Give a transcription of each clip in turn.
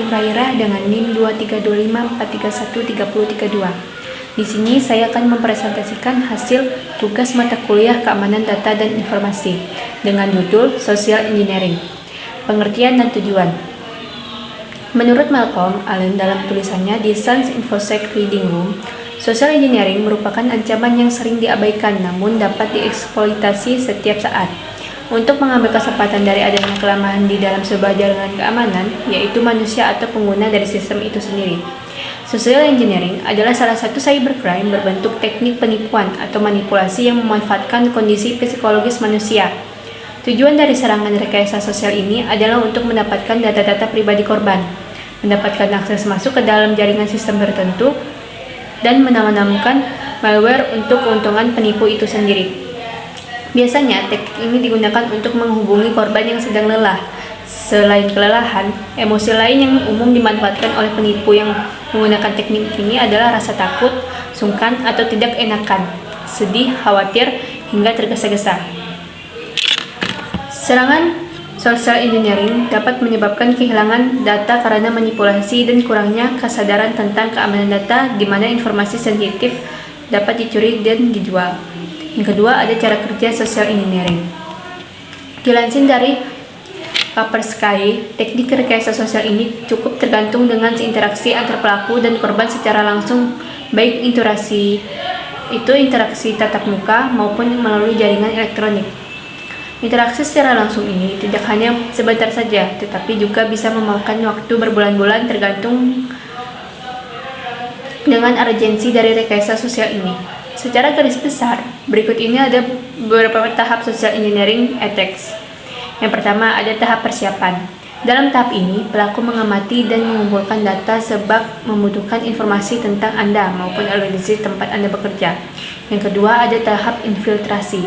Arif Raira dengan NIM 2325431332. Di sini saya akan mempresentasikan hasil tugas mata kuliah Keamanan Data dan Informasi dengan judul Social Engineering, Pengertian dan Tujuan. Menurut Malcolm Allen dalam tulisannya di Science InfoSec Reading Room, social engineering merupakan ancaman yang sering diabaikan namun dapat dieksploitasi setiap saat untuk mengambil kesempatan dari adanya kelemahan di dalam sebuah jaringan keamanan, yaitu manusia atau pengguna dari sistem itu sendiri. Social engineering adalah salah satu cybercrime berbentuk teknik penipuan atau manipulasi yang memanfaatkan kondisi psikologis manusia. Tujuan dari serangan rekayasa sosial ini adalah untuk mendapatkan data-data pribadi korban, mendapatkan akses masuk ke dalam jaringan sistem tertentu, dan menemukan malware untuk keuntungan penipu itu sendiri. Biasanya, teknik ini digunakan untuk menghubungi korban yang sedang lelah. Selain kelelahan, emosi lain yang umum dimanfaatkan oleh penipu yang menggunakan teknik ini adalah rasa takut, sungkan, atau tidak enakan, sedih, khawatir, hingga tergesa-gesa. Serangan social engineering dapat menyebabkan kehilangan data karena manipulasi dan kurangnya kesadaran tentang keamanan data, di mana informasi sensitif dapat dicuri dan dijual. Yang kedua, ada cara kerja social engineering. Dilansir dari Kaspersky, teknik rekayasa sosial ini cukup tergantung dengan interaksi antar pelaku dan korban secara langsung, baik interaksi tatap muka maupun melalui jaringan elektronik. Interaksi secara langsung ini tidak hanya sebentar saja, tetapi juga bisa memakan waktu berbulan-bulan tergantung dengan urgensi dari rekayasa sosial ini. Secara garis besar, berikut ini ada beberapa tahap social engineering attacks. Yang pertama, ada tahap persiapan. Dalam tahap ini, pelaku mengamati dan mengumpulkan data sebab membutuhkan informasi tentang Anda maupun organisasi tempat Anda bekerja. Yang kedua, ada tahap infiltrasi.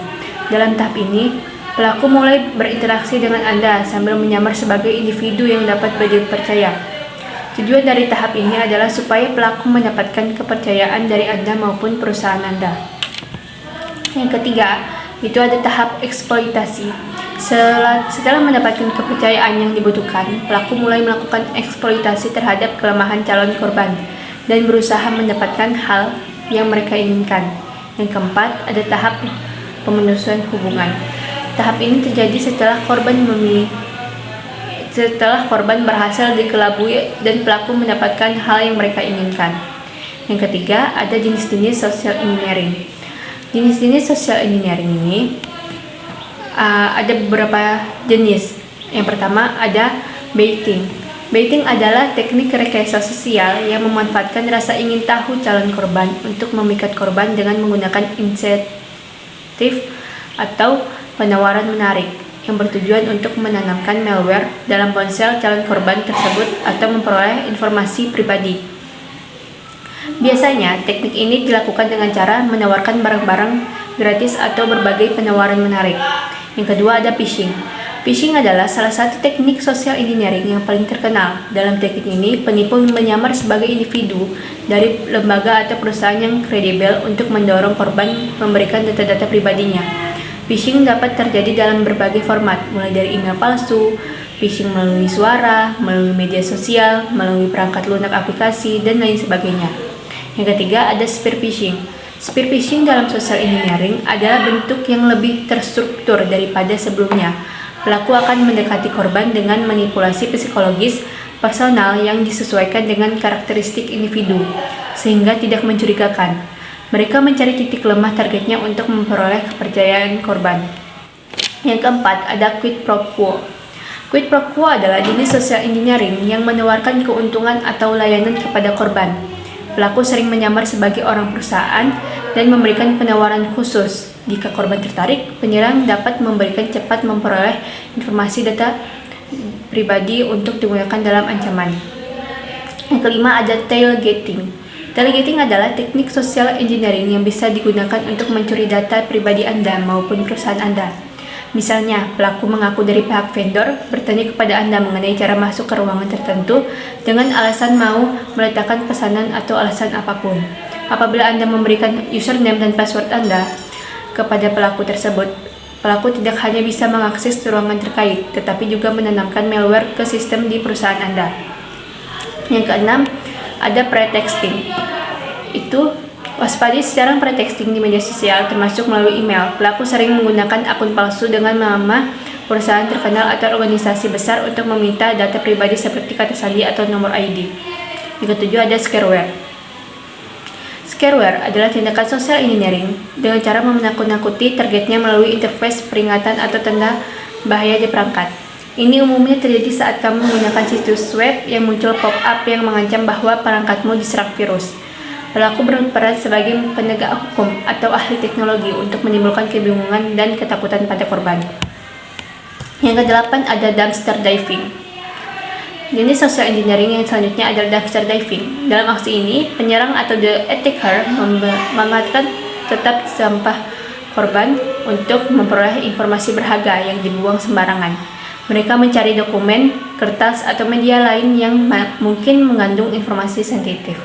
Dalam tahap ini, pelaku mulai berinteraksi dengan Anda sambil menyamar sebagai individu yang dapat dipercaya. Tujuan dari tahap ini adalah supaya pelaku mendapatkan kepercayaan dari Anda maupun perusahaan Anda. Yang ketiga, itu ada tahap eksploitasi. Setelah mendapatkan kepercayaan yang dibutuhkan, pelaku mulai melakukan eksploitasi terhadap kelemahan calon korban dan berusaha mendapatkan hal yang mereka inginkan. Yang keempat, ada tahap pemenuhan hubungan. Tahap ini terjadi setelah korban berhasil dikelabui dan pelaku mendapatkan hal yang mereka inginkan. Yang ketiga, ada jenis-jenis social engineering. Jenis-jenis social engineering ini ada beberapa jenis. Yang pertama, ada baiting. Baiting adalah teknik rekayasa sosial yang memanfaatkan rasa ingin tahu calon korban untuk memikat korban dengan menggunakan insentif atau penawaran menarik yang bertujuan untuk menanamkan malware dalam ponsel calon korban tersebut atau memperoleh informasi pribadi. Biasanya, teknik ini dilakukan dengan cara menawarkan barang-barang gratis atau berbagai penawaran menarik. Yang kedua, ada phishing. Phishing adalah salah satu teknik social engineering yang paling terkenal. Dalam teknik ini, penipu menyamar sebagai individu dari lembaga atau perusahaan yang kredibel untuk mendorong korban memberikan data-data pribadinya. Phishing dapat terjadi dalam berbagai format, mulai dari email palsu, phishing melalui suara, melalui media sosial, melalui perangkat lunak aplikasi, dan lain sebagainya. Yang ketiga, ada spear phishing. Spear phishing dalam social engineering adalah bentuk yang lebih terstruktur daripada sebelumnya. Pelaku akan mendekati korban dengan manipulasi psikologis personal yang disesuaikan dengan karakteristik individu, sehingga tidak mencurigakan. Mereka mencari titik lemah targetnya untuk memperoleh kepercayaan korban. Yang keempat, ada quid pro quo. Quid pro quo adalah jenis social engineering yang menawarkan keuntungan atau layanan kepada korban. Pelaku sering menyamar sebagai orang perusahaan dan memberikan penawaran khusus. Jika korban tertarik, penyerang dapat memberikan cepat memperoleh informasi data pribadi untuk digunakan dalam ancaman. Yang kelima, ada tailgating. Tailgating adalah teknik social engineering yang bisa digunakan untuk mencuri data pribadi Anda maupun perusahaan Anda. Misalnya, pelaku mengaku dari pihak vendor bertanya kepada Anda mengenai cara masuk ke ruangan tertentu dengan alasan mau meletakkan pesanan atau alasan apapun. Apabila Anda memberikan username dan password Anda kepada pelaku tersebut, pelaku tidak hanya bisa mengakses ruangan terkait, tetapi juga menanamkan malware ke sistem di perusahaan Anda. Yang keenam, ada pretexting. Itu waspadai secara pretexting di media sosial, termasuk melalui email. Pelaku sering menggunakan akun palsu dengan nama perusahaan terkenal atau organisasi besar untuk meminta data pribadi seperti kata sandi atau nomor ID. Yang ketujuh, ada scareware. Scareware adalah tindakan social engineering dengan cara menakut-nakuti targetnya melalui interface peringatan atau tanda bahaya di perangkat. Ini umumnya terjadi saat kamu menggunakan situs web yang muncul pop-up yang mengancam bahwa perangkatmu diserang virus. Pelaku berperan sebagai penegak hukum atau ahli teknologi untuk menimbulkan kebingungan dan ketakutan pada korban. Yang kedelapan, ada dumpster diving. Jenis social engineering yang selanjutnya adalah dumpster diving. Dalam aksi ini, penyerang atau the attacker memanfaatkan tetap sampah korban untuk memperoleh informasi berharga yang dibuang sembarangan. Mereka mencari dokumen, kertas, atau media lain yang mungkin mengandung informasi sensitif,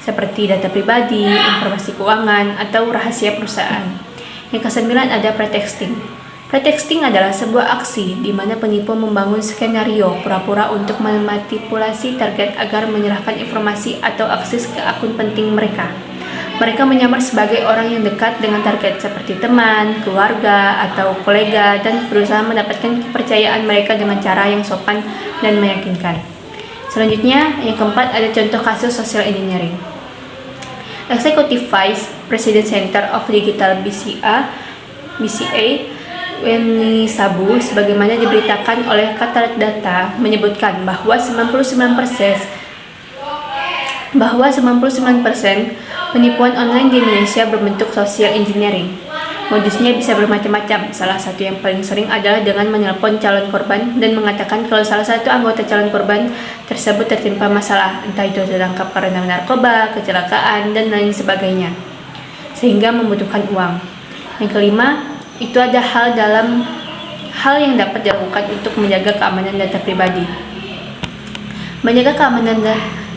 seperti data pribadi, informasi keuangan, atau rahasia perusahaan. Yang kesembilan, ada pretexting. Pretexting adalah sebuah aksi di mana penipu membangun skenario pura-pura untuk memanipulasi target agar menyerahkan informasi atau akses ke akun penting mereka. Mereka menyamar sebagai orang yang dekat dengan target seperti teman, keluarga, atau kolega dan berusaha mendapatkan kepercayaan mereka dengan cara yang sopan dan meyakinkan. Selanjutnya, yang keempat, ada contoh kasus social engineering. Executive Vice President Center of Digital BCA Weni Sabu, sebagaimana diberitakan oleh Qatar Data, menyebutkan bahwa 99% penipuan online di Indonesia berbentuk social engineering. Modusnya bisa bermacam-macam. Salah satu yang paling sering adalah dengan menelpon calon korban dan mengatakan kalau salah satu anggota calon korban tersebut tertimpa masalah, entah itu tertangkap karena narkoba, kecelakaan, dan lain sebagainya, sehingga membutuhkan uang. Yang kelima, itu ada hal yang dapat dilakukan untuk menjaga keamanan data pribadi. Menjaga keamanan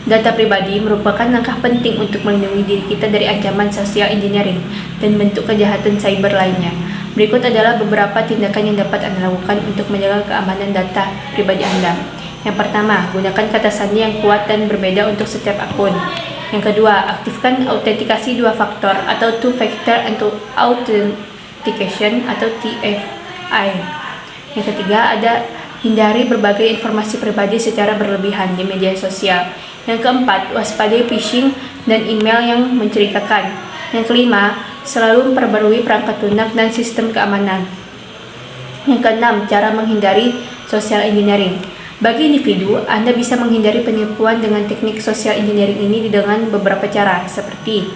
data pribadi merupakan langkah penting untuk melindungi diri kita dari ancaman social engineering dan bentuk kejahatan cyber lainnya. Berikut adalah beberapa tindakan yang dapat Anda lakukan untuk menjaga keamanan data pribadi Anda. Yang pertama, gunakan kata sandi yang kuat dan berbeda untuk setiap akun. Yang kedua, aktifkan autentikasi dua faktor atau two factor authentication atau TFI. Yang ketiga, ada hindari berbagai informasi pribadi secara berlebihan di media sosial. Yang keempat, waspadai phishing dan email yang mencurigakan. Yang kelima, selalu memperbarui perangkat lunak dan sistem keamanan. Yang keenam, cara menghindari social engineering. Bagi individu, Anda bisa menghindari penipuan dengan teknik social engineering ini dengan beberapa cara, seperti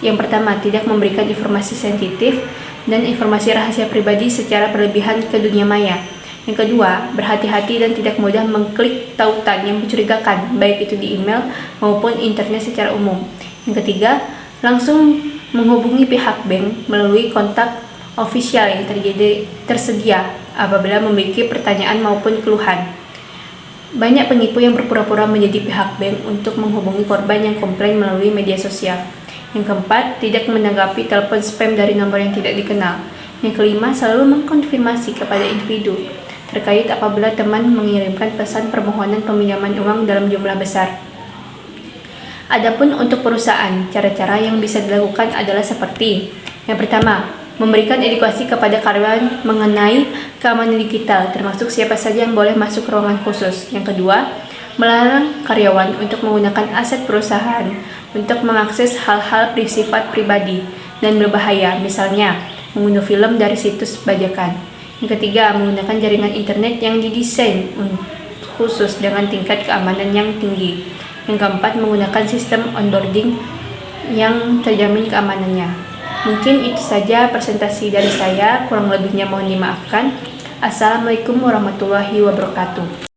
yang pertama, tidak memberikan informasi sensitif dan informasi rahasia pribadi secara berlebihan ke dunia maya. Yang kedua, berhati-hati dan tidak mudah mengklik tautan yang mencurigakan, baik itu di email maupun internet secara umum. Yang ketiga, langsung menghubungi pihak bank melalui kontak ofisial yang tersedia apabila memiliki pertanyaan maupun keluhan. Banyak penipu yang berpura-pura menjadi pihak bank untuk menghubungi korban yang komplain melalui media sosial. Yang keempat, tidak menanggapi telepon spam dari nomor yang tidak dikenal. Yang kelima, selalu mengkonfirmasi kepada individu terkait apabila teman mengirimkan pesan permohonan peminjaman uang dalam jumlah besar. Adapun untuk perusahaan, cara-cara yang bisa dilakukan adalah seperti yang pertama, memberikan edukasi kepada karyawan mengenai keamanan digital, termasuk siapa saja yang boleh masuk ke ruangan khusus. Yang kedua, melarang karyawan untuk menggunakan aset perusahaan untuk mengakses hal-hal bersifat pribadi dan berbahaya, misalnya mengunduh film dari situs bajakan. Yang ketiga, menggunakan jaringan internet yang didesain khusus dengan tingkat keamanan yang tinggi. Yang keempat, menggunakan sistem onboarding yang terjamin keamanannya. Mungkin itu saja presentasi dari saya, kurang lebihnya mohon dimaafkan. Assalamualaikum warahmatullahi wabarakatuh.